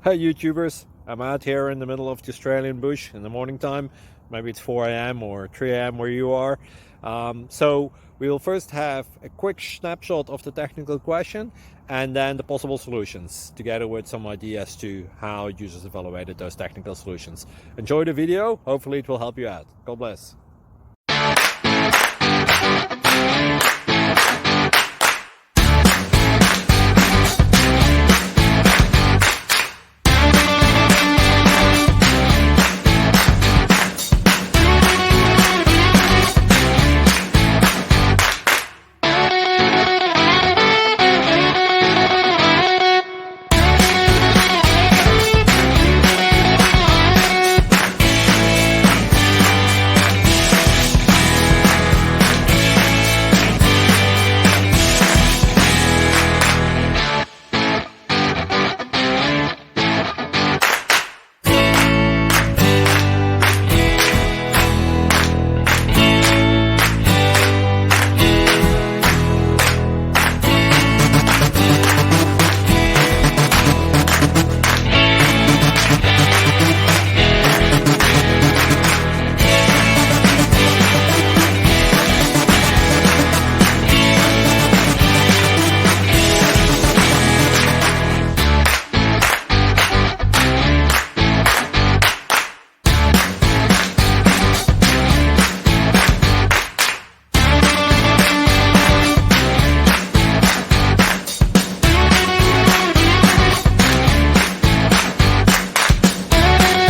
Hey YouTubers, I'm out here in the middle of the Australian bush in the morning time. Maybe it's 4 a.m. or 3 a.m. where you are. So we will first have a quick snapshot of the technical question and then the possible solutions, together with some ideas to how users evaluated those technical solutions. Enjoy the video, hopefully it will help you out. God bless.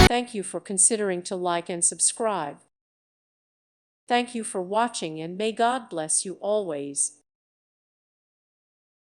Thank you for considering to like and subscribe. Thank you for watching, and may God bless you always.